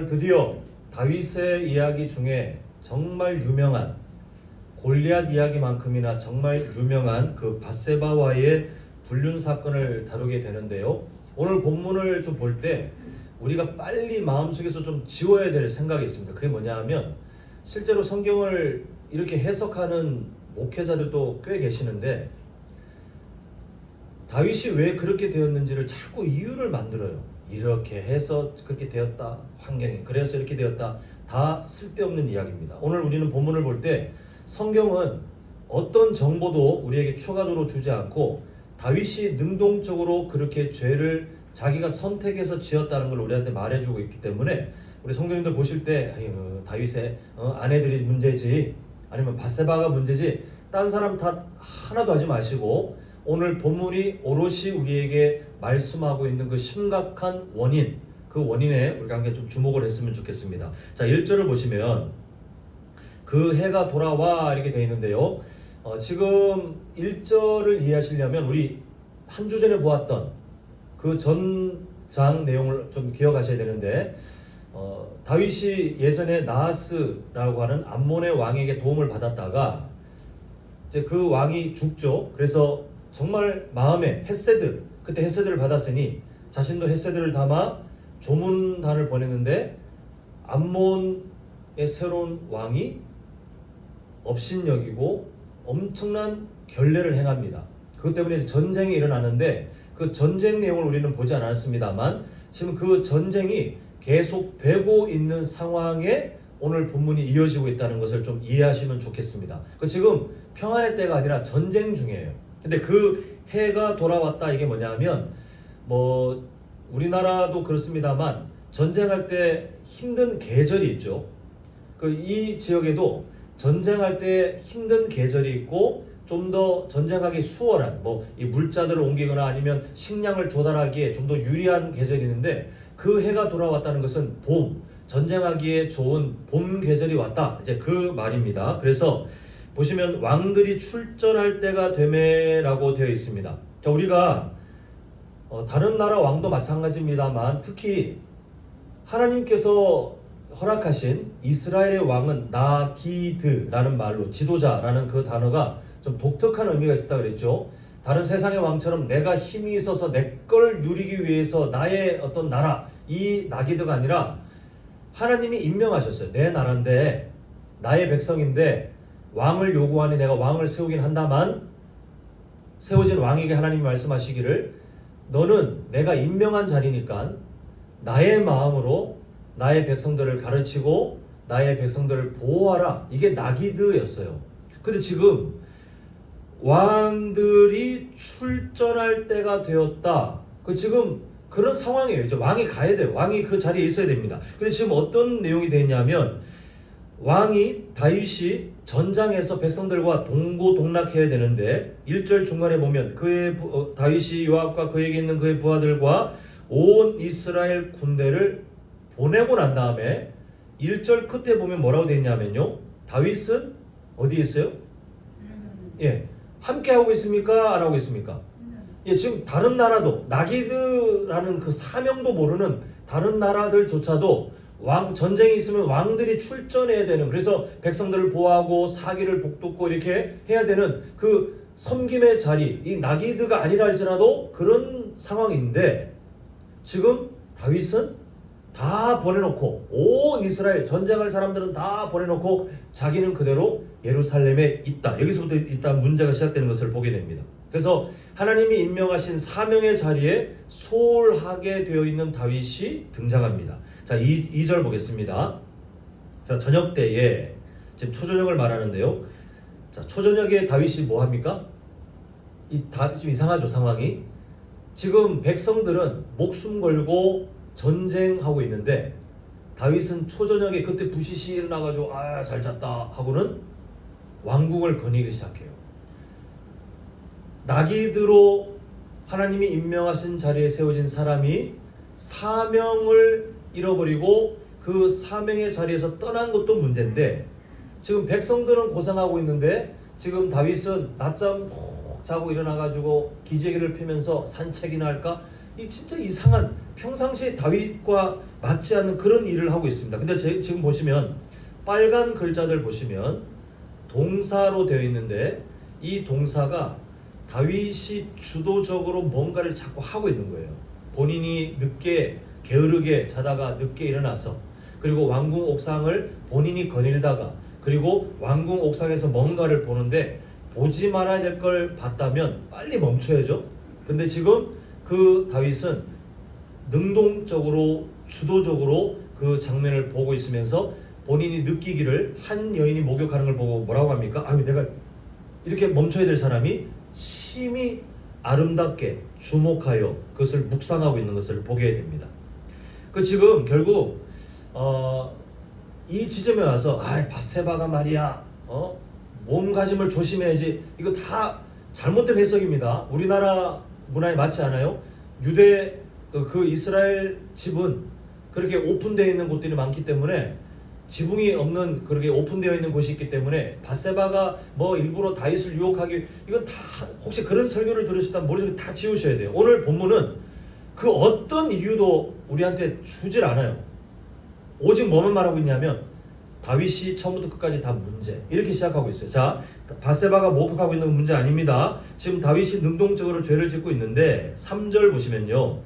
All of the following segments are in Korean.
드디어 다윗의 이야기 중에 정말 유명한 골리앗 이야기만큼이나 정말 유명한 그 밧세바와의 불륜 사건을 다루게 되는데요. 오늘 본문을 좀 볼 때 우리가 빨리 마음속에서 좀 지워야 될 생각이 있습니다. 그게 뭐냐 하면 실제로 성경을 이렇게 해석하는 목회자들도 꽤 계시는데 다윗이 왜 그렇게 되었는지를 자꾸 이유를 만들어요. 이렇게 해서 그렇게 되었다. 환경이 그래서 이렇게 되었다. 다 쓸데없는 이야기입니다. 오늘 우리는 본문을 볼 때 성경은 어떤 정보도 우리에게 추가적으로 주지 않고 다윗이 능동적으로 그렇게 죄를 자기가 선택해서 지었다는 걸 우리한테 말해주고 있기 때문에 우리 성도님들 보실 때 다윗의 아내들이 문제지 아니면 밧세바가 문제지 딴 사람 탓 하나도 하지 마시고 오늘 본문이 오롯이 우리에게 말씀하고 있는 그 심각한 원인, 그 원인에 우리가 함께 좀 주목을 했으면 좋겠습니다. 자, 1절을 보시면 그 해가 돌아와 이렇게 되어 있는데요. 지금 1절을 이해하시려면 우리 한 주 전에 보았던 그 전장 내용을 좀 기억하셔야 되는데 다윗이 예전에 나하스라고 하는 암몬의 왕에게 도움을 받았다가 이제 그 왕이 죽죠. 그래서 정말 마음에 헷세드, 그때 헷세드를 받았으니 자신도 헷세드를 담아 조문단을 보냈는데 암몬의 새로운 왕이 업신여기고 엄청난 결례를 행합니다. 그것 때문에 전쟁이 일어나는데 그 전쟁 내용을 우리는 보지 않았습니다만 지금 그 전쟁이 계속되고 있는 상황에 오늘 본문이 이어지고 있다는 것을 좀 이해하시면 좋겠습니다. 지금 평안의 때가 아니라 전쟁 중이에요. 근데 그 해가 돌아왔다 이게 뭐냐면 우리나라도 그렇습니다만 전쟁할 때 힘든 계절이 있죠. 이 지역에도 전쟁할 때 힘든 계절이 있고 좀 더 전쟁하기 수월한 이 물자들을 옮기거나 아니면 식량을 조달하기에 좀 더 유리한 계절이 있는데 그 해가 돌아왔다는 것은 봄, 전쟁하기에 좋은 봄 계절이 왔다. 이제 그 말입니다. 그래서 보시면 왕들이 출전할 때가 되매라고 되어 있습니다. 자, 우리가 다른 나라 왕도 마찬가지입니다만 특히 하나님께서 허락하신 이스라엘의 왕은 나기드라는 말로 지도자라는 그 단어가 좀 독특한 의미가 있었다 그랬죠. 다른 세상의 왕처럼 내가 힘이 있어서 내 걸 누리기 위해서 나의 어떤 나라 이 나기드가 아니라 하나님이 임명하셨어요. 내 나라인데 나의 백성인데 왕을 요구하니 내가 왕을 세우긴 한다만 세워진 왕에게 하나님이 말씀하시기를 너는 내가 임명한 자리니까 나의 마음으로 나의 백성들을 가르치고 나의 백성들을 보호하라. 이게 나기드였어요. 근데 지금 왕들이 출전할 때가 되었다. 지금 그런 상황이에요. 이제 왕이 가야 돼요. 왕이 그 자리에 있어야 됩니다. 근데 지금 어떤 내용이 되냐면 왕이 다윗이 전장에서 백성들과 동고동락해야 되는데 1절 중간에 보면 다윗이 요압과 그에게 있는 그의 부하들과 온 이스라엘 군대를 보내고 난 다음에 1절 끝에 보면 뭐라고 되어 있냐면요. 다윗은 어디에 있어요? 함께 하고 있습니까? 안 하고 있습니까? 지금 다른 나라도 나기드라는 그 사명도 모르는 다른 나라들조차도 전쟁이 있으면 왕들이 출전해야 되는 그래서 백성들을 보호하고 사기를 복돋고 이렇게 해야 되는 그 섬김의 자리 이 나기드가 아니라 할지라도 그런 상황인데 지금 다윗은 다 보내놓고 온 이스라엘 전쟁할 사람들은 다 보내놓고 자기는 그대로 예루살렘에 있다. 여기서부터 일단 문제가 시작되는 것을 보게 됩니다. 그래서 하나님이 임명하신 사명의 자리에 소홀하게 되어 있는 다윗이 등장합니다. 자, 2절 보겠습니다. 자, 저녁 때에 지금 초저녁을 말하는데요. 자, 초저녁에 다윗이 뭐 합니까? 좀 이상하죠, 상황이. 지금 백성들은 목숨 걸고 전쟁하고 있는데 다윗은 초저녁에 그때 부시시 일어나가지고 잘 잤다 하고는 왕궁을 거니기 시작해요. 나기드로 하나님이 임명하신 자리에 세워진 사람이 사명을 잃어버리고 그 사명의 자리에서 떠난 것도 문제인데 지금 백성들은 고생하고 있는데 지금 다윗은 낮잠 푹 자고 일어나가지고 기저귀를 피면서 산책이나 할까? 이 진짜 이상한 평상시에 다윗과 맞지 않는 그런 일을 하고 있습니다. 근데 지금 보시면 빨간 글자들 보시면 동사로 되어 있는데 이 동사가 다윗이 주도적으로 뭔가를 자꾸 하고 있는 거예요. 본인이 늦게 게으르게 자다가 늦게 일어나서, 그리고 왕궁 옥상을 본인이 거닐다가, 그리고 왕궁 옥상에서 뭔가를 보는데 보지 말아야 될 걸 봤다면 빨리 멈춰야죠. 근데 지금 그 다윗은 능동적으로 주도적으로 그 장면을 보고 있으면서 본인이 느끼기를, 한 여인이 목욕하는 걸 보고 뭐라고 합니까? 아유, 내가 이렇게 멈춰야 될 사람이 심히 아름답게 주목하여 그것을 묵상하고 있는 것을 보게 됩니다. 그 지금 결국 이 지점에 와서 바세바가 말이야, 몸가짐을 조심해야지, 이거 다 잘못된 해석입니다. 우리나라 문화에 맞지 않아요. 유대 그 이스라엘 집은 그렇게 오픈되어 있는 곳들이 많기 때문에, 지붕이 없는 그렇게 오픈되어 있는 곳이 있기 때문에 바세바가 뭐 일부러 다윗을 유혹하기, 이건 다 혹시 그런 설교를 들으시다면 머릿속에 다 지우셔야 돼요. 오늘 본문은 그 어떤 이유도 우리한테 주질 않아요. 오직 뭐만 말하고 있냐면 다윗이 처음부터 끝까지 다 문제, 이렇게 시작하고 있어요. 자, 바세바가 목격하고 있는 문제 아닙니다. 지금 다윗이 능동적으로 죄를 짓고 있는데 3절 보시면요,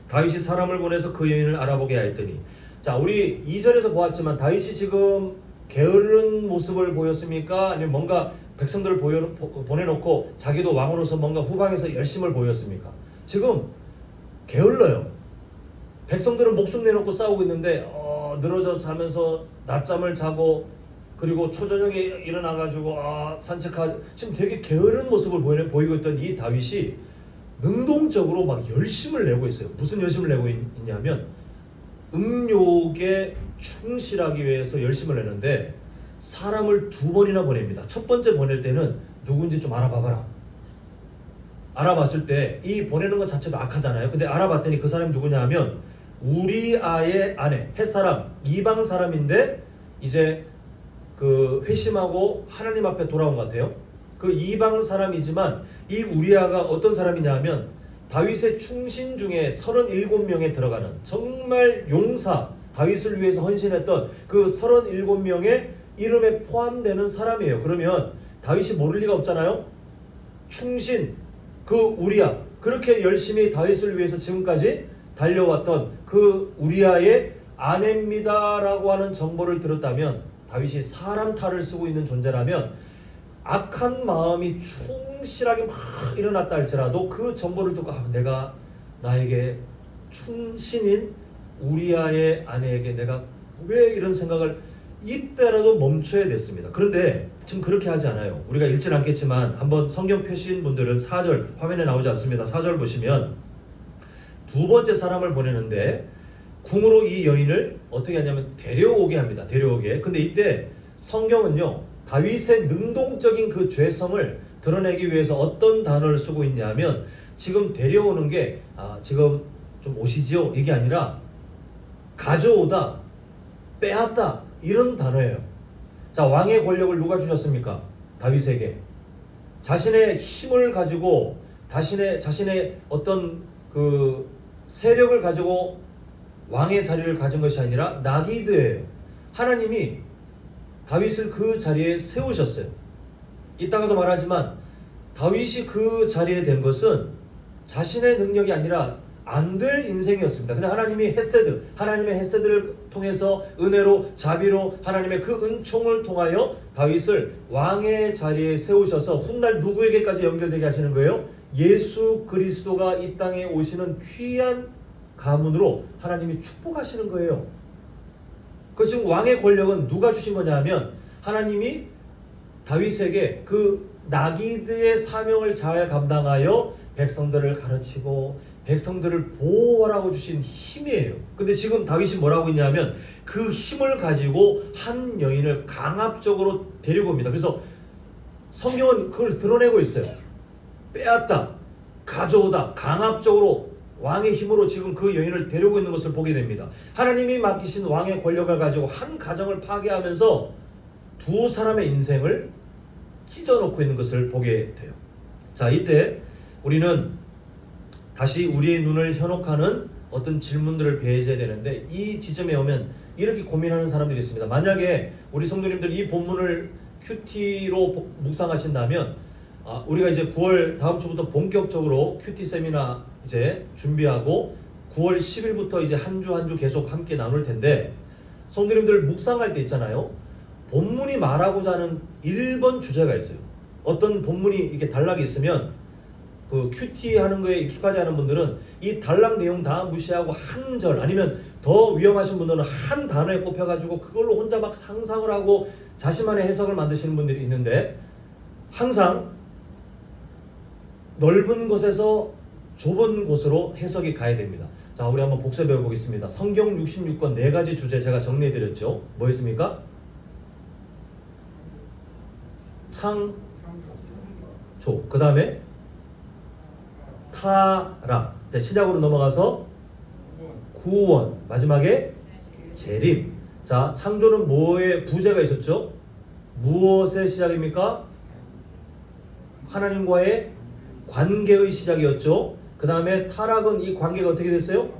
다윗이 사람을 보내서 그 여인을 알아보게 하였더니, 자, 우리 2절에서 보았지만 다윗이 지금 게으른 모습을 보였습니까? 아니면 뭔가 백성들을 보내놓고 자기도 왕으로서 뭔가 후방에서 열심을 보였습니까? 지금 게을러요. 백성들은 목숨 내놓고 싸우고 있는데 늘어져 자면서 낮잠을 자고, 그리고 초저녁에 일어나가지고 산책하고, 지금 되게 게으른 모습을 보이고 있던 이 다윗이 능동적으로 막 열심을 내고 있어요. 무슨 열심을 내고 있냐면 음욕에 충실하기 위해서 열심을 내는데 사람을 2번이나 보냅니다. 첫 번째 보낼 때는 누군지 좀 알아봐봐라. 알아봤을 때 이 보내는 것 자체도 악하잖아요. 근데 알아봤더니 그 사람이 누구냐 하면 우리아의 아내, 햇사람, 이방 사람인데 이제 그 회심하고 하나님 앞에 돌아온 것 같아요. 그 이방 사람이지만 이 우리아가 어떤 사람이냐 하면 다윗의 충신 중에 37명에 들어가는 정말 용사, 다윗을 위해서 헌신했던 그 37명의 이름에 포함되는 사람이에요. 그러면 다윗이 모를 리가 없잖아요. 충신, 그 우리아, 그렇게 열심히 다윗을 위해서 지금까지 달려왔던 그 우리아의 아내입니다라고 하는 정보를 들었다면, 다윗이 사람 탈을 쓰고 있는 존재라면 악한 마음이 충실하게 막 일어났다 할지라도 그 정보를 듣고 내가 나에게 충신인 우리아의 아내에게 내가 왜 이런 생각을, 이때라도 멈춰야 됐습니다. 그런데 지금 그렇게 하지 않아요. 우리가 읽진 않겠지만 한번 성경 펴신 분들은 4절, 화면에 나오지 않습니다. 4절 보시면 두 번째 사람을 보내는데 궁으로 이 여인을 어떻게 하냐면 데려오게 합니다. 데려오게. 근데 이때 성경은요, 다윗의 능동적인 그 죄성을 드러내기 위해서 어떤 단어를 쓰고 있냐면, 지금 데려오는 게 지금 좀 오시지요? 이게 아니라 가져오다, 빼앗다, 이런 단어예요. 자, 왕의 권력을 누가 주셨습니까? 다윗에게. 자신의 힘을 가지고 자신의 어떤 그 세력을 가지고 왕의 자리를 가진 것이 아니라 나기드예요. 하나님이 다윗을 그 자리에 세우셨어요. 이따가도 말하지만 다윗이 그 자리에 된 것은 자신의 능력이 아니라 안 될 인생이었습니다. 근데 하나님의 헤세드를 통해서 은혜로, 자비로 하나님의 그 은총을 통하여 다윗을 왕의 자리에 세우셔서 훗날 누구에게까지 연결되게 하시는 거예요? 예수 그리스도가 이 땅에 오시는 귀한 가문으로 하나님이 축복하시는 거예요. 그 지금 왕의 권력은 누가 주신 거냐 하면 하나님이 다윗에게 그 나기드의 사명을 잘 감당하여 백성들을 가르치고 백성들을 보호하라고 주신 힘이에요. 근데 지금 다윗이 뭐라고 있냐면 그 힘을 가지고 한 여인을 강압적으로 데리고 옵니다. 그래서 성경은 그걸 드러내고 있어요. 빼앗다, 가져오다, 강압적으로 왕의 힘으로 지금 그 여인을 데리고 있는 것을 보게 됩니다. 하나님이 맡기신 왕의 권력을 가지고 한 가정을 파괴하면서 두 사람의 인생을 찢어놓고 있는 것을 보게 돼요. 자, 이때 우리는 다시 우리의 눈을 현혹하는 어떤 질문들을 배제해야 되는데, 이 지점에 오면 이렇게 고민하는 사람들이 있습니다. 만약에 우리 성도님들 이 본문을 큐티로 묵상하신다면, 우리가 이제 9월 다음 주부터 본격적으로 큐티 세미나 이제 준비하고 9월 10일부터 이제 한 주 한 주 계속 함께 나눌 텐데, 성도님들 묵상할 때 있잖아요. 본문이 말하고자 하는 1번 주제가 있어요. 어떤 본문이 이렇게 단락이 있으면 그 큐티 하는 거에 익숙하지 않은 분들은 이 단락 내용 다 무시하고 한 절, 아니면 더 위험하신 분들은 한 단어에 꼽혀가지고 그걸로 혼자 막 상상을 하고 자신만의 해석을 만드시는 분들이 있는데, 항상 넓은 곳에서 좁은 곳으로 해석이 가야 됩니다. 자, 우리 한번 복습 배워보겠습니다. 성경 66권 4가지 주제 제가 정리해드렸죠. 뭐였습니까? 창조, 그 다음에 타락. 자, 시작으로 넘어가서 구원, 마지막에 재림. 자, 창조는 뭐의 부제가 있었죠? 무엇의 시작입니까? 하나님과의 관계의 시작이었죠. 그 다음에 타락은 이 관계가 어떻게 됐어요?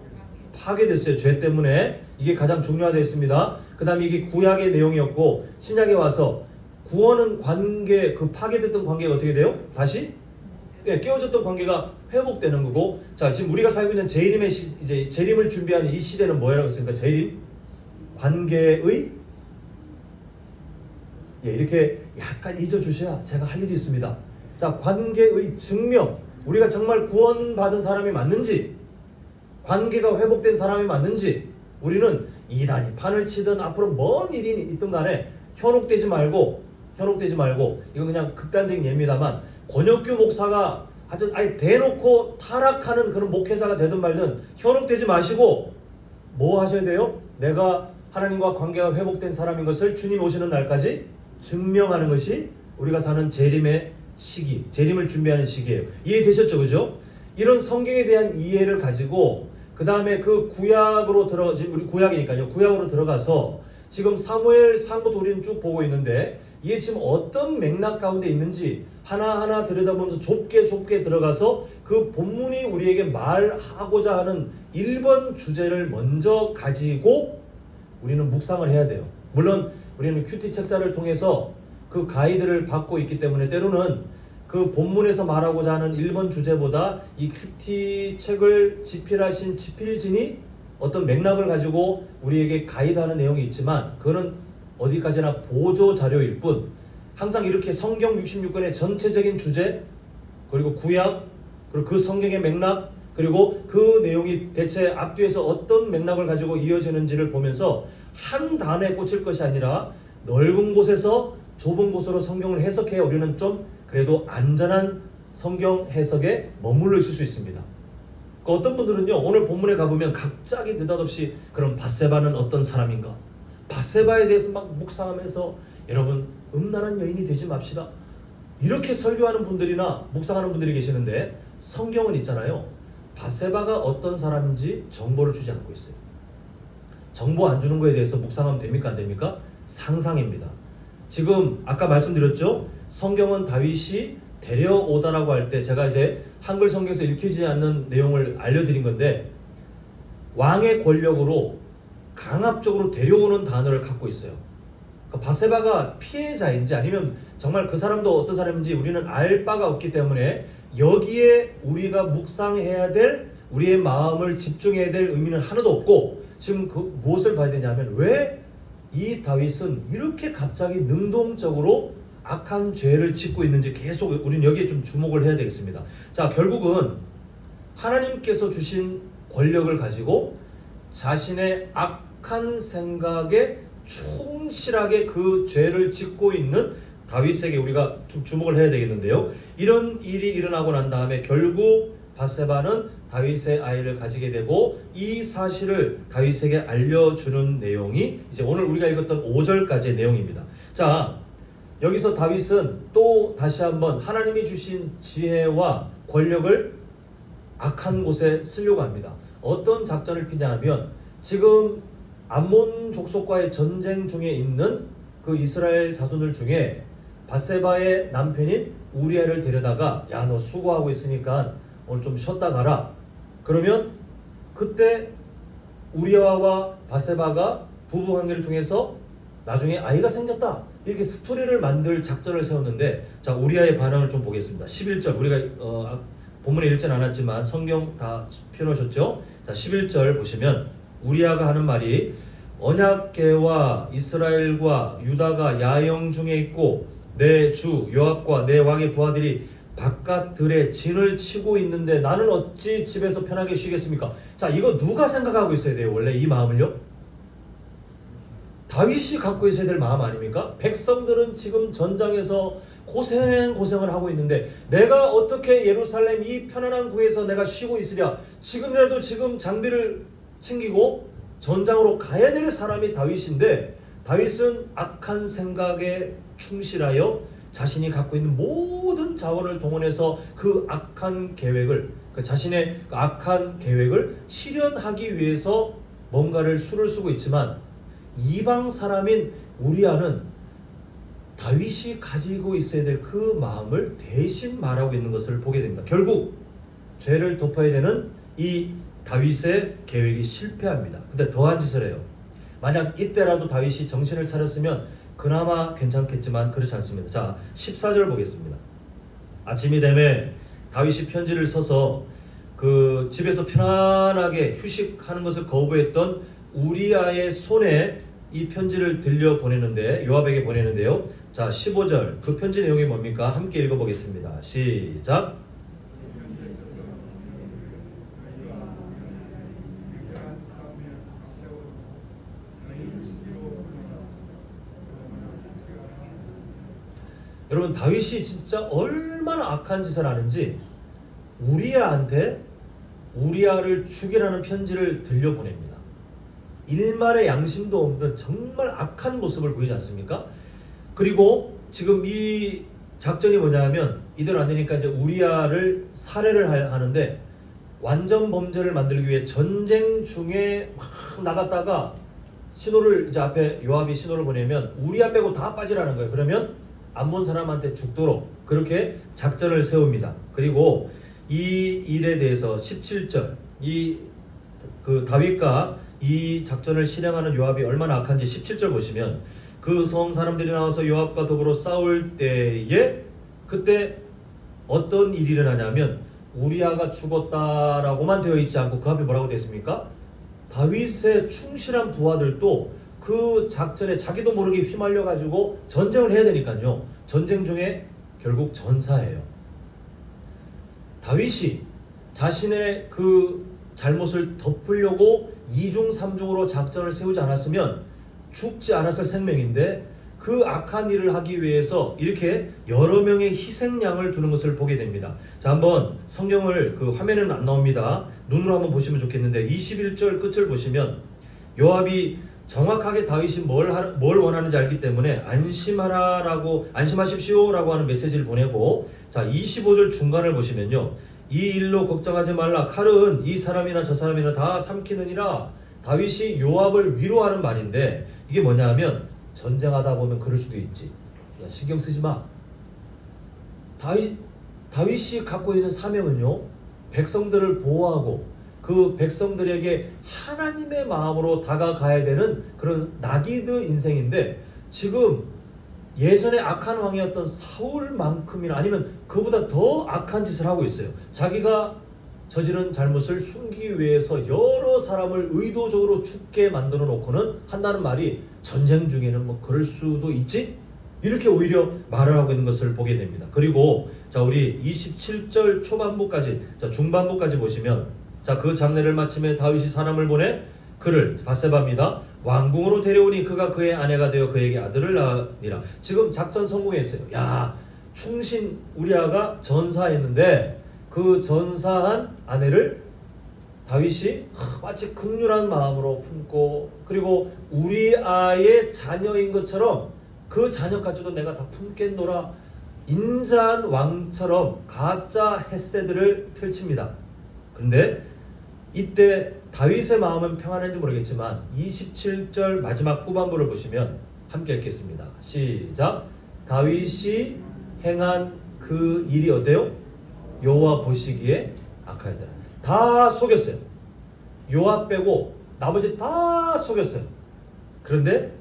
파괴됐어요. 죄 때문에. 이게 가장 중요하다했습니다. 그 다음에 이게 구약의 내용이었고, 신약에 와서 구원은 관계, 그 파괴됐던 관계가 어떻게 돼요? 다시 깨어졌던 관계가 회복되는 거고. 자, 지금 우리가 살고 있는 재림의 이제 재림을 준비하는 이 시대는 뭐라고 했습니까? 재림, 관계의, 이렇게 약간 잊어주셔야 제가 할 일이 있습니다. 자, 관계의 증명. 우리가 정말 구원받은 사람이 맞는지, 관계가 회복된 사람이 맞는지, 우리는 이단이 판을 치든 앞으로 뭔 일이 있든 간에 현혹되지 말고, 이건 그냥 극단적인 예입니다만, 권혁규 목사가 하여튼 아예 대놓고 타락하는 그런 목회자가 되든 말든 현혹되지 마시고 뭐 하셔야 돼요? 내가 하나님과 관계가 회복된 사람인 것을 주님 오시는 날까지 증명하는 것이 우리가 사는 재림의 시기, 재림을 준비하는 시기예요. 이해되셨죠? 그죠? 이런 성경에 대한 이해를 가지고 그 다음에 그 구약으로 우리 구약이니까요. 구약으로 들어가서 지금 사무엘상부터 우리는 쭉 보고 있는데, 이게 지금 어떤 맥락 가운데 있는지 하나하나 들여다보면서 좁게 들어가서 그 본문이 우리에게 말하고자 하는 1번 주제를 먼저 가지고 우리는 묵상을 해야 돼요. 물론 우리는 큐티 책자를 통해서 그 가이드를 받고 있기 때문에 때로는 그 본문에서 말하고자 하는 1번 주제보다 이 큐티 책을 집필하신 집필진이 어떤 맥락을 가지고 우리에게 가이드하는 내용이 있지만, 그거는 어디까지나 보조 자료일 뿐, 항상 이렇게 성경 66권의 전체적인 주제, 그리고 구약, 그리고 그 성경의 맥락, 그리고 그 내용이 대체 앞뒤에서 어떤 맥락을 가지고 이어지는지를 보면서 한 단어에 꽂힐 것이 아니라 넓은 곳에서 좁은 곳으로 성경을 해석해 우리는 좀 그래도 안전한 성경 해석에 머물러 있을 수 있습니다. 어떤 분들은요, 오늘 본문에 가보면 갑자기 느닷없이 그럼 밧세바는 어떤 사람인가? 밧세바에 대해서 막 묵상하면서 여러분 음란한 여인이 되지 맙시다, 이렇게 설교하는 분들이나 묵상하는 분들이 계시는데, 성경은 있잖아요. 밧세바가 어떤 사람인지 정보를 주지 않고 있어요. 정보 안 주는 거에 대해서 묵상하면 됩니까? 안 됩니까? 상상입니다. 지금 아까 말씀드렸죠? 성경은 다윗이 데려오다라고 할 때 제가 이제 한글 성경에서 읽히지 않는 내용을 알려드린 건데, 왕의 권력으로 강압적으로 데려오는 단어를 갖고 있어요. 그러니까 밧세바가 피해자인지 아니면 정말 그 사람도 어떤 사람인지 우리는 알 바가 없기 때문에 여기에 우리가 묵상해야 될, 우리의 마음을 집중해야 될 의미는 하나도 없고, 지금 그 무엇을 봐야 되냐면, 왜 이 다윗은 이렇게 갑자기 능동적으로 악한 죄를 짓고 있는지 계속 우리는 여기에 좀 주목을 해야 되겠습니다. 자, 결국은 하나님께서 주신 권력을 가지고 자신의 악한 생각에 충실하게 그 죄를 짓고 있는 다윗에게 우리가 주목을 해야 되겠는데요. 이런 일이 일어나고 난 다음에 결국 밧세바는 다윗의 아이를 가지게 되고, 이 사실을 다윗에게 알려주는 내용이 이제 오늘 우리가 읽었던 5절까지의 내용입니다. 자, 여기서 다윗은 또 다시 한번 하나님이 주신 지혜와 권력을 악한 곳에 쓰려고 합니다. 어떤 작전을 피냐면, 지금 암몬 족속과의 전쟁 중에 있는 그 이스라엘 자손들 중에 밧세바의 남편인 우리아를 데려다가, 야, 너 수고하고 있으니까 오늘 좀 쉬었다 가라, 그러면 그때 우리아와 바세바가 부부 관계를 통해서 나중에 아이가 생겼다. 이렇게 스토리를 만들 작전을 세웠는데, 자, 우리아의 반응을 좀 보겠습니다. 11절 우리가 본문에 읽진 않았지만 성경 다 펴놓으셨죠? 자, 11절 보시면 우리아가 하는 말이 언약궤와 이스라엘과 유다가 야영 중에 있고 내 주 요압과 내 왕의 부하들이 바깥 들에 진을 치고 있는데 나는 어찌 집에서 편하게 쉬겠습니까? 자, 이거 누가 생각하고 있어야 돼요? 원래 이 마음을요? 다윗이 갖고 있어야 될 마음 아닙니까? 백성들은 지금 전장에서 고생을 하고 있는데 내가 어떻게 예루살렘 이 편안한 구에서 내가 쉬고 있으랴? 지금이라도 지금 장비를 챙기고 전장으로 가야 될 사람이 다윗인데, 다윗은 악한 생각에 충실하여 자신이 갖고 있는 모든 자원을 동원해서 그 악한 계획을, 그 자신의 악한 계획을 실현하기 위해서 뭔가를 수를 쓰고 있지만, 이방 사람인 우리아는 다윗이 가지고 있어야 될 그 마음을 대신 말하고 있는 것을 보게 됩니다. 결국 죄를 덮어야 되는 이 다윗의 계획이 실패합니다. 근데 더한 짓을 해요. 만약 이때라도 다윗이 정신을 차렸으면 그나마 괜찮겠지만 그렇지 않습니다. 자, 14절 보겠습니다. 아침이 되매 다윗이 편지를 써서 그 집에서 편안하게 휴식하는 것을 거부했던 우리아의 손에 이 편지를 들려 보내는데, 요압에게 보내는데요. 자, 15절 그 편지 내용이 뭡니까? 함께 읽어보겠습니다. 시작. 여러분, 다윗이 진짜 얼마나 악한 짓을 하는지 우리아한테 우리아를 죽이라는 편지를 들려보냅니다. 일말의 양심도 없는 정말 악한 모습을 보이지 않습니까? 그리고 지금 이 작전이 뭐냐면, 이대로 안 되니까 이제 우리아를 살해를 하는데, 완전 범죄를 만들기 위해 전쟁 중에 막 나갔다가 신호를, 이제 앞에 요압이 신호를 보내면 우리아 빼고 다 빠지라는 거예요. 그러면 안 본 사람한테 죽도록 그렇게 작전을 세웁니다. 그리고 이 일에 대해서 17절 그 다윗과 이 작전을 실행하는 요압이 얼마나 악한지 17절 보시면, 그 성 사람들이 나와서 요압과 더불어 싸울 때에 그때 어떤 일이 일어나냐면, 우리아가 죽었다라고만 되어 있지 않고 그 앞에 뭐라고 되어 있습니까? 다윗의 충실한 부하들도 그 작전에 자기도 모르게 휘말려 가지고 전쟁을 해야 되니까요. 전쟁 중에 결국 전사해요. 다윗이 자신의 그 잘못을 덮으려고 2중 3중으로 작전을 세우지 않았으면 죽지 않았을 생명인데, 그 악한 일을 하기 위해서 이렇게 여러 명의 희생양을 두는 것을 보게 됩니다. 자, 한번 성경을, 그 화면에는 안 나옵니다. 눈으로 한번 보시면 좋겠는데 21절 끝을 보시면 요압이 정확하게 다윗이 뭘 원하는지 알기 때문에 안심하십시오라고 하는 메시지를 보내고, 자, 25절 중간을 보시면요, 이 일로 걱정하지 말라. 칼은 이 사람이나 저 사람이나 다 삼키느니라. 다윗이 요압을 위로하는 말인데, 이게 뭐냐 하면, 전쟁하다 보면 그럴 수도 있지. 야, 신경 쓰지 마. 다윗이 갖고 있는 사명은요, 백성들을 보호하고 그 백성들에게 하나님의 마음으로 다가가야 되는 그런 나기드 인생인데, 지금 예전에 악한 왕이었던 사울만큼이나 아니면 그보다 더 악한 짓을 하고 있어요. 자기가 저지른 잘못을 숨기기 위해서 여러 사람을 의도적으로 죽게 만들어 놓고는 한다는 말이, 전쟁 중에는 뭐 그럴 수도 있지? 이렇게 오히려 말을 하고 있는 것을 보게 됩니다. 그리고 자, 우리 27절 초반부까지, 자, 중반부까지 보시면, 자, 그 장례를 마침에 다윗이 사람을 보내 그를, 바세바입니다, 왕궁으로 데려오니 그가 그의 아내가 되어 그에게 아들을 낳으니라. 지금 작전 성공했어요. 야, 충신 우리아가 전사했는데 그 전사한 아내를 다윗이 마치 긍휼한 마음으로 품고, 그리고 우리아의 자녀인 것처럼 그 자녀까지도 내가 다 품겠노라, 인자한 왕처럼 가짜 헤세드를 펼칩니다. 그런데 이때 다윗의 마음은 평안한지 모르겠지만 27절 마지막 후반부를 보시면 함께 읽겠습니다. 시작. 다윗이 행한 그 일이 어때요? 여호와 보시기에 악하였더라. 다 속였어요. 요압 빼고 나머지 다 속였어요. 그런데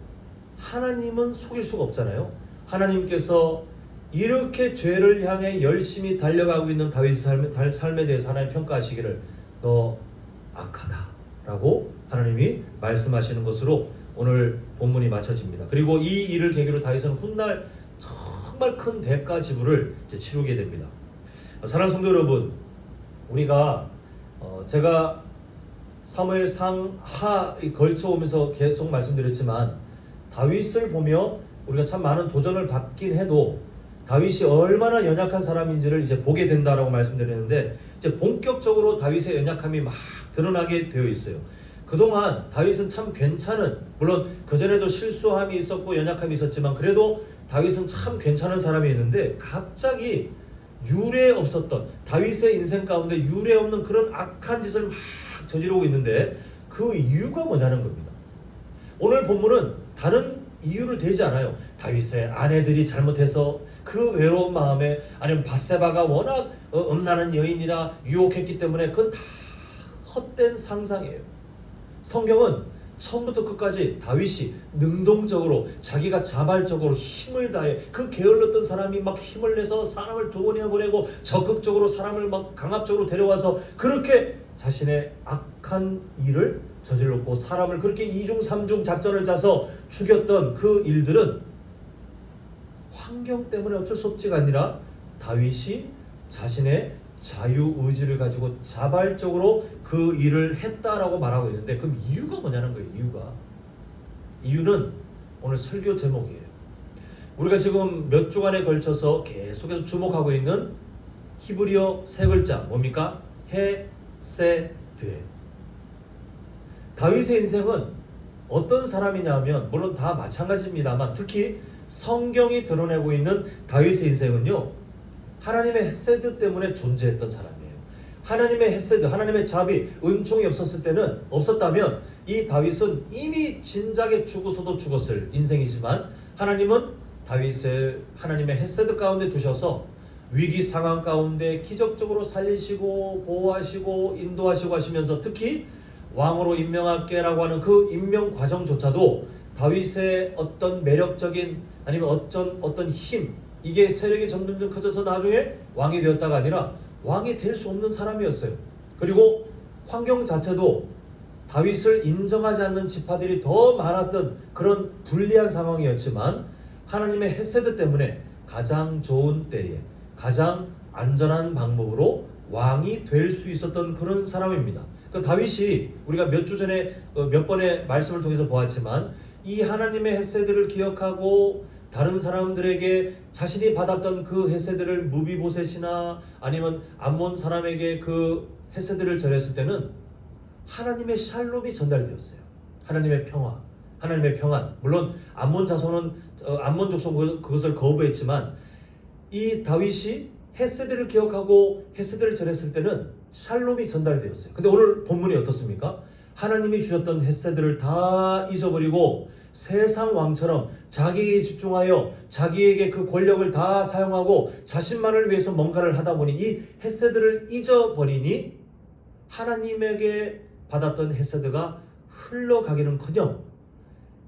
하나님은 속일 수가 없잖아요. 하나님께서 이렇게 죄를 향해 열심히 달려가고 있는 다윗의 삶에 대해서 하나님 평가하시기를 너 악하다 라고 하나님이 말씀하시는 것으로 오늘 본문이 마쳐집니다. 그리고 이 일을 계기로 다윗은 훗날 정말 큰 대가 지불을 치르게 됩니다. 사랑하는 성도 여러분, 우리가 제가 사무엘 상하 걸쳐오면서 계속 말씀드렸지만 다윗을 보며 우리가 참 많은 도전을 받긴 해도 다윗이 얼마나 연약한 사람인지를 이제 보게 된다라고 말씀드렸는데 이제 본격적으로 다윗의 연약함이 막 드러나게 되어 있어요. 그동안 다윗은 참 괜찮은, 물론 그전에도 실수함이 있었고 연약함이 있었지만 그래도 다윗은 참 괜찮은 사람이었는데 갑자기 유례 없었던, 다윗의 인생 가운데 유례 없는 그런 악한 짓을 막 저지르고 있는데 그 이유가 뭐냐는 겁니다. 오늘 본문은 다른 이유를 대지 않아요. 다윗의 아내들이 잘못해서 그 외로운 마음에, 아니면 밧세바가 워낙 음란한 여인이라 유혹했기 때문에 그건 다 헛된 상상이에요. 성경은 처음부터 끝까지 다윗이 능동적으로, 자기가 자발적으로 힘을 다해, 그 게을렀던 사람이 막 힘을 내서 사람을 두 번이나 보내고 적극적으로 사람을 막 강압적으로 데려와서 그렇게 자신의 악한 일을 저질렀고 사람을 그렇게 이중삼중 작전을 짜서 죽였던 그 일들은 환경 때문에 어쩔 수 없지가 아니라 다윗이 자신의 자유의지를 가지고 자발적으로 그 일을 했다라고 말하고 있는데, 그럼 이유가 뭐냐는 거예요. 이유는 오늘 설교 제목이에요. 우리가 지금 몇 주간에 걸쳐서 계속해서 주목하고 있는 히브리어 세 글자 뭡니까? 헤세드예요. 다윗의 인생은 어떤 사람이냐면, 물론 다 마찬가지입니다만 특히 성경이 드러내고 있는 다윗의 인생은요, 하나님의 헤세드 때문에 존재했던 사람이에요. 하나님의 헤세드, 하나님의 자비, 은총이 없었다면 이 다윗은 이미 진작에 죽어서도 죽었을 인생이지만 하나님은 다윗을 하나님의 헤세드 가운데 두셔서 위기 상황 가운데 기적적으로 살리시고 보호하시고 인도하시고 하시면서 특히 왕으로 임명할게라고 하는 그 임명 과정조차도 다윗의 어떤 매력적인, 아니면 어떤 힘, 이게 세력이 점점 커져서 나중에 왕이 되었다가 아니라 왕이 될 수 없는 사람이었어요. 그리고 환경 자체도 다윗을 인정하지 않는 지파들이 더 많았던 그런 불리한 상황이었지만 하나님의 헤세드 때문에 가장 좋은 때에 가장 안전한 방법으로 왕이 될 수 있었던 그런 사람입니다. 그 다윗이 우리가 몇 주 전에 몇 번의 말씀을 통해서 보았지만 이 하나님의 헤세드를 기억하고 다른 사람들에게 자신이 받았던 그 헤세드를 무비보셋이나 아니면 암몬 사람에게 그 헤세드를 전했을 때는 하나님의 샬롬이 전달되었어요. 하나님의 평화, 하나님의 평안. 물론 암몬 자손은 암몬 족속은 그것을 거부했지만 이 다윗이 헤세드를 기억하고 헤세드를 전했을 때는 샬롬이 전달되었어요. 근데 오늘 본문이 어떻습니까? 하나님이 주셨던 헤세드를 다 잊어버리고 세상 왕처럼 자기에게 집중하여 자기에게 그 권력을 다 사용하고 자신만을 위해서 뭔가를 하다 보니 이 헤세드를 잊어버리니 하나님에게 받았던 헤세드가 흘러가기는커녕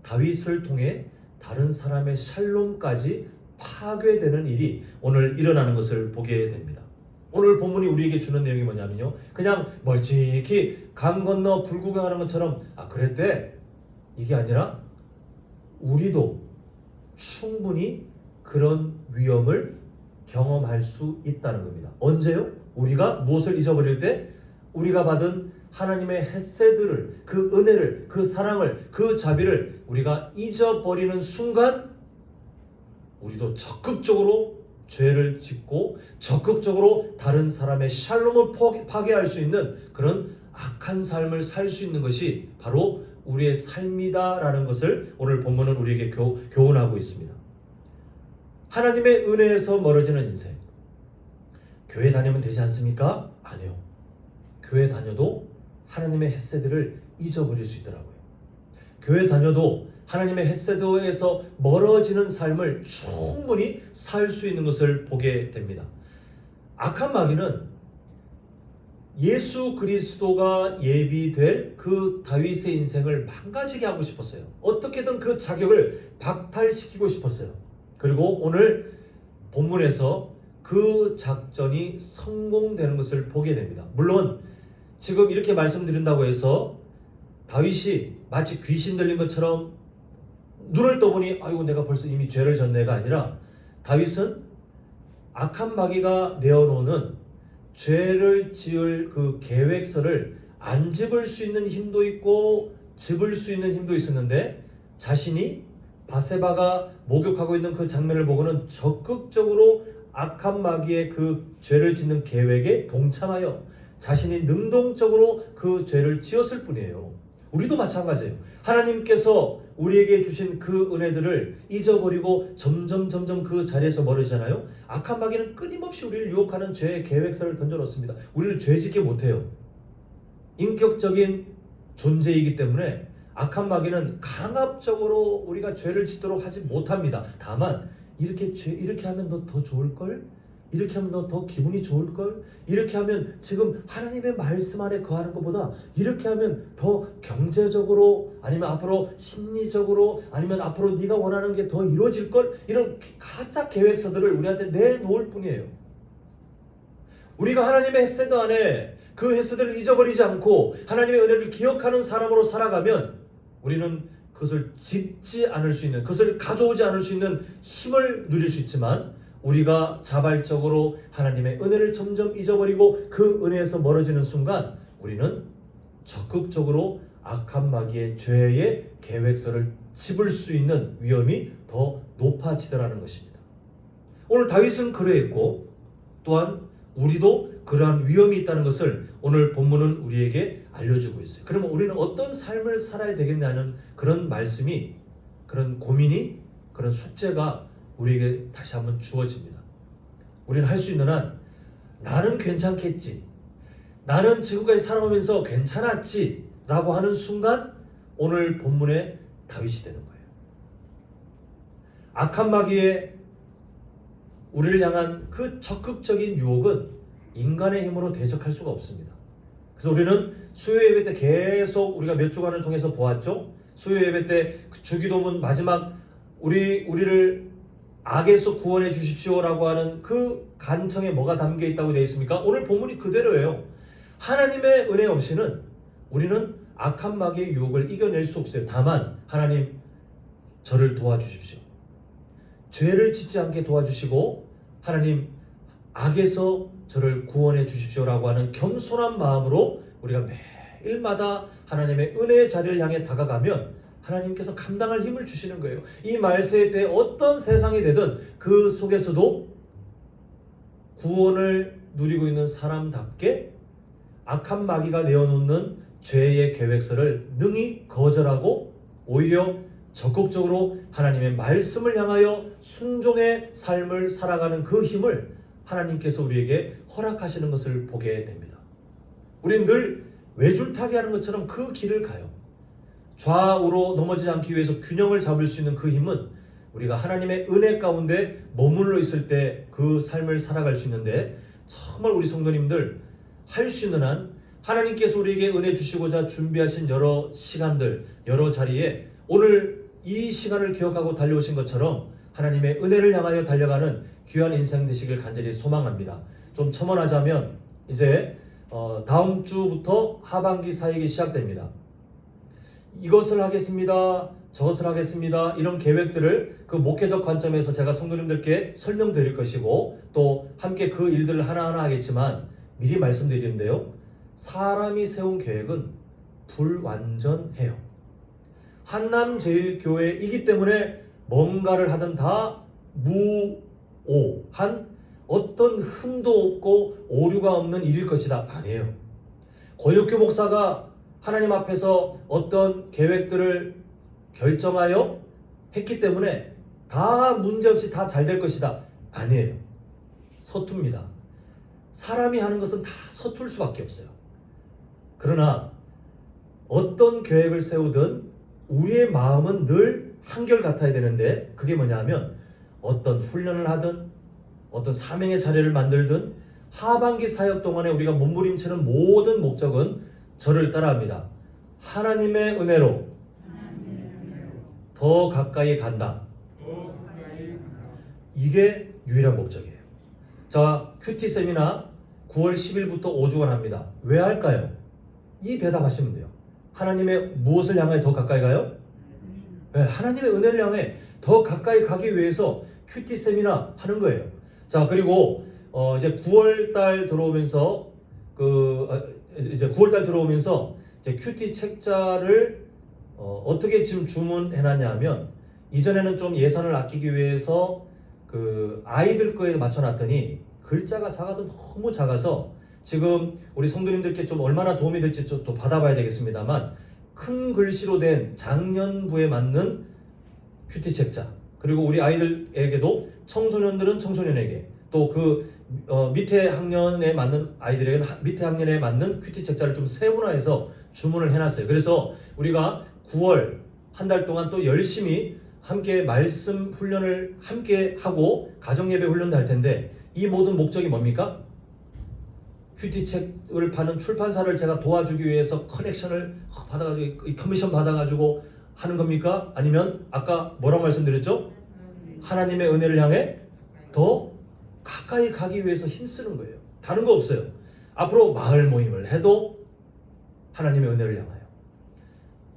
다윗을 통해 다른 사람의 샬롬까지 파괴되는 일이 오늘 일어나는 것을 보게 됩니다. 오늘 본문이 우리에게 주는 내용이 뭐냐면요, 그냥 멀찍이 강 건너 불구경하는 것처럼 그랬대, 이게 아니라 우리도 충분히 그런 위험을 경험할 수 있다는 겁니다. 언제요? 우리가 무엇을 잊어버릴 때? 우리가 받은 하나님의 헤세드를, 그 은혜를, 그 사랑을, 그 자비를 우리가 잊어버리는 순간 우리도 적극적으로 죄를 짓고 적극적으로 다른 사람의 샬롬을 파괴할 수 있는 그런 악한 삶을 살 수 있는 것이 바로 우리의 삶이다라는 것을 오늘 본문은 우리에게 교훈하고 있습니다. 하나님의 은혜에서 멀어지는 인생. 교회 다니면 되지 않습니까? 아니요. 교회 다녀도 하나님의 헤세드를 잊어버릴 수 있더라고요. 교회 다녀도 하나님의 헤세드에서 멀어지는 삶을 충분히 살 수 있는 것을 보게 됩니다. 악한 마귀는 예수 그리스도가 예비될 그 다윗의 인생을 망가지게 하고 싶었어요. 어떻게든 그 자격을 박탈시키고 싶었어요. 그리고 오늘 본문에서 그 작전이 성공되는 것을 보게 됩니다. 물론 지금 이렇게 말씀드린다고 해서 다윗이 마치 귀신 들린 것처럼 눈을 떠보니 아이고 내가 벌써 이미 죄를 졌네가 아니라, 다윗은 악한 마귀가 내어놓는 죄를 지을 그 계획서를 안 집을 수 있는 힘도 있고 집을 수 있는 힘도 있었는데, 자신이 바세바가 목욕하고 있는 그 장면을 보고는 적극적으로 악한 마귀의 그 죄를 짓는 계획에 동참하여 자신이 능동적으로 그 죄를 지었을 뿐이에요. 우리도 마찬가지예요. 하나님께서 우리에게 주신 그 은혜들을 잊어버리고 점점 그 자리에서 멀어지잖아요. 악한 마귀는 끊임없이 우리를 유혹하는 죄의 계획서를 던져놓습니다. 우리를 죄짓게 못해요. 인격적인 존재이기 때문에 악한 마귀는 강압적으로 우리가 죄를 짓도록 하지 못합니다. 다만 이렇게 하면 너 더 좋을걸? 이렇게 하면 너 더 기분이 좋을걸? 이렇게 하면 지금 하나님의 말씀 안에 거하는 것보다 이렇게 하면 더 경제적으로, 아니면 앞으로 심리적으로, 아니면 앞으로 네가 원하는 게 더 이루어질걸? 이런 가짜 계획서들을 우리한테 내놓을 뿐이에요. 우리가 하나님의 햇세드 안에 그 햇세드를 잊어버리지 않고 하나님의 은혜를 기억하는 사람으로 살아가면 우리는 그것을 집지 않을 수 있는, 그것을 가져오지 않을 수 있는 힘을 누릴 수 있지만, 우리가 자발적으로 하나님의 은혜를 점점 잊어버리고 그 은혜에서 멀어지는 순간 우리는 적극적으로 악한 마귀의 죄의 계획서를 집을 수 있는 위험이 더 높아지더라는 것입니다. 오늘 다윗은 그러했고, 또한 우리도 그러한 위험이 있다는 것을 오늘 본문은 우리에게 알려주고 있어요. 그러면 우리는 어떤 삶을 살아야 되겠냐는 그런 말씀이, 그런 고민이, 그런 숙제가 우리에게 다시 한번 주어집니다. 우리는 할 수 있는 한 나는 괜찮겠지, 나는 지금까지 살아오면서 괜찮았지 라고 하는 순간 오늘 본문의 다윗이 되는 거예요. 악한 마귀의 우리를 향한 그 적극적인 유혹은 인간의 힘으로 대적할 수가 없습니다. 그래서 우리는 수요 예배 때 계속 우리가 몇 주간을 통해서 보았죠. 수요 예배 때 그 주기도문 마지막 우리를 악에서 구원해 주십시오라고 하는 그 간청에 뭐가 담겨 있다고 되어 있습니까? 오늘 본문이 그대로예요. 하나님의 은혜 없이는 우리는 악한 마귀의 유혹을 이겨낼 수 없어요. 다만 하나님 저를 도와주십시오. 죄를 짓지 않게 도와주시고 하나님 악에서 저를 구원해 주십시오라고 하는 겸손한 마음으로 우리가 매일마다 하나님의 은혜의 자리를 향해 다가가면 하나님께서 감당할 힘을 주시는 거예요. 이 말세에 대해 어떤 세상이 되든 그 속에서도 구원을 누리고 있는 사람답게 악한 마귀가 내어놓는 죄의 계획서를 능히 거절하고 오히려 적극적으로 하나님의 말씀을 향하여 순종의 삶을 살아가는 그 힘을 하나님께서 우리에게 허락하시는 것을 보게 됩니다. 우리는 늘 외줄타기 하는 것처럼 그 길을 가요. 좌우로 넘어지지 않기 위해서 균형을 잡을 수 있는 그 힘은 우리가 하나님의 은혜 가운데 머물러 있을 때 그 삶을 살아갈 수 있는데, 정말 우리 성도님들 할 수 있는 한 하나님께서 우리에게 은혜 주시고자 준비하신 여러 시간들, 여러 자리에 오늘 이 시간을 기억하고 달려오신 것처럼 하나님의 은혜를 향하여 달려가는 귀한 인생 되시길 간절히 소망합니다. 좀 첨언하자면 이제 다음 주부터 하반기 사역이 시작됩니다. 이것을 하겠습니다, 저것을 하겠습니다, 이런 계획들을 그 목회적 관점에서 제가 성도님들께 설명드릴 것이고, 또 함께 그 일들을 하나하나 하겠지만 미리 말씀드리는데요, 사람이 세운 계획은 불완전해요. 한남제일교회이기 때문에 뭔가를 하든 다 무오한, 어떤 흠도 없고 오류가 없는 일일 것이다, 아니에요. 권혁규 목사가 하나님 앞에서 어떤 계획들을 결정하여 했기 때문에 다 문제없이 다 잘 될 것이다, 아니에요. 서툽니다. 사람이 하는 것은 다 서툴 수밖에 없어요. 그러나 어떤 계획을 세우든 우리의 마음은 늘 한결같아야 되는데, 그게 뭐냐 하면 어떤 훈련을 하든 어떤 사명의 자리를 만들든 하반기 사역 동안에 우리가 몸부림치는 모든 목적은 저를 따라합니다. 하나님의 은혜로 더 가까이 간다. 이게 유일한 목적이에요. 자, 큐티 세미나 9월 10일부터 5주간 합니다. 왜 할까요? 이 대답하시면 돼요. 하나님의 무엇을 향해 더 가까이 가요? 네, 하나님의 은혜를 향해 더 가까이 가기 위해서 큐티 세미나 하는 거예요. 자, 그리고 이제 9월 달 들어오면서 이제 9월 달 들어오면서 이제 큐티 책자를 어떻게 지금 주문해놨냐면, 이전에는 좀 예산을 아끼기 위해서 그 아이들 거에 맞춰놨더니 글자가 너무 작아서 지금 우리 성도님들께 좀 얼마나 도움이 될지 좀 또 받아봐야 되겠습니다만, 큰 글씨로 된 작년부에 맞는 큐티 책자, 그리고 우리 아이들에게도 청소년들은 청소년에게, 또 그 밑에 학년에 맞는 아이들에게는 밑에 학년에 맞는 큐티 책자를 좀 세분화해서 주문을 해놨어요. 그래서 우리가 9월 한 달 동안 또 열심히 함께 말씀 훈련을 함께 하고 가정예배 훈련도 할 텐데, 이 모든 목적이 뭡니까? 큐티책을 파는 출판사를 제가 도와주기 위해서 커넥션을 받아가지고 커미션 받아가지고 하는 겁니까? 아니면 아까 뭐라고 말씀드렸죠? 하나님의 은혜를 향해 더 가까이 가기 위해서 힘쓰는 거예요. 다른 거 없어요. 앞으로 마을 모임을 해도 하나님의 은혜를 향하여,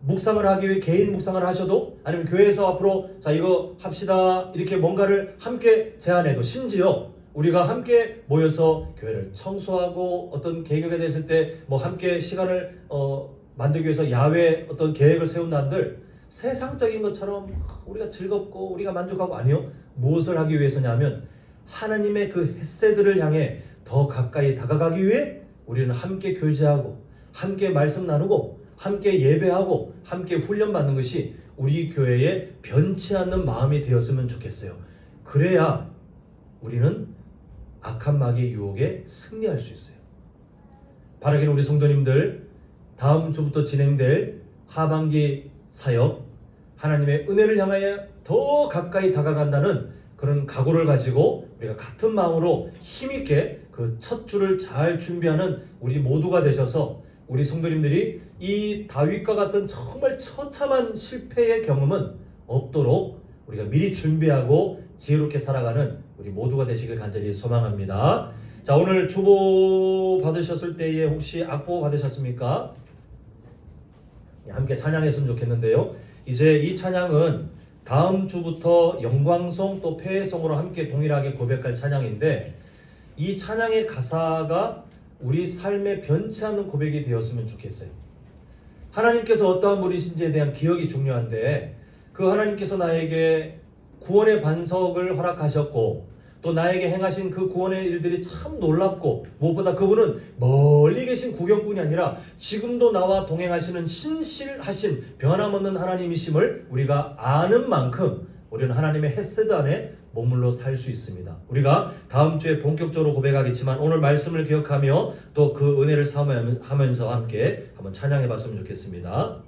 묵상을 하기 위해 개인 묵상을 하셔도, 아니면 교회에서 앞으로 자 이거 합시다 이렇게 뭔가를 함께 제안해도, 심지어 우리가 함께 모여서 교회를 청소하고 어떤 계획에 됐을 때 뭐 함께 시간을 만들기 위해서 야외 어떤 계획을 세운다 한들 세상적인 것처럼 우리가 즐겁고 우리가 만족하고, 아니요. 무엇을 하기 위해서냐면 하나님의 그 햇새들을 향해 더 가까이 다가가기 위해 우리는 함께 교제하고 함께 말씀 나누고 함께 예배하고 함께 훈련받는 것이 우리 교회의 변치 않는 마음이 되었으면 좋겠어요. 그래야 우리는 악한 마귀의 유혹에 승리할 수 있어요. 바라기는 우리 성도님들, 다음 주부터 진행될 하반기 사역, 하나님의 은혜를 향하여 더 가까이 다가간다는 그런 각오를 가지고 우리가 같은 마음으로 힘있게 그 첫 주를 잘 준비하는 우리 모두가 되셔서, 우리 성도님들이 이 다윗과 같은 정말 처참한 실패의 경험은 없도록 우리가 미리 준비하고 지혜롭게 살아가는 우리 모두가 되시길 간절히 소망합니다. 자, 오늘 주보 받으셨을 때에 혹시 악보 받으셨습니까? 함께 찬양했으면 좋겠는데요. 이제 이 찬양은 다음 주부터 영광송 또 폐회송으로 함께 동일하게 고백할 찬양인데, 이 찬양의 가사가 우리 삶의 변치 않는 고백이 되었으면 좋겠어요. 하나님께서 어떠한 분이신지에 대한 기억이 중요한데, 그 하나님께서 나에게 구원의 반석을 허락하셨고 또 나에게 행하신 그 구원의 일들이 참 놀랍고, 무엇보다 그분은 멀리 계신 구경꾼이 아니라 지금도 나와 동행하시는 신실하신 변함없는 하나님이심을 우리가 아는 만큼 우리는 하나님의 햇새드 안에 머물러 살 수 있습니다. 우리가 다음 주에 본격적으로 고백하겠지만 오늘 말씀을 기억하며 또 그 은혜를 사모하면서 함께 한번 찬양해 봤으면 좋겠습니다.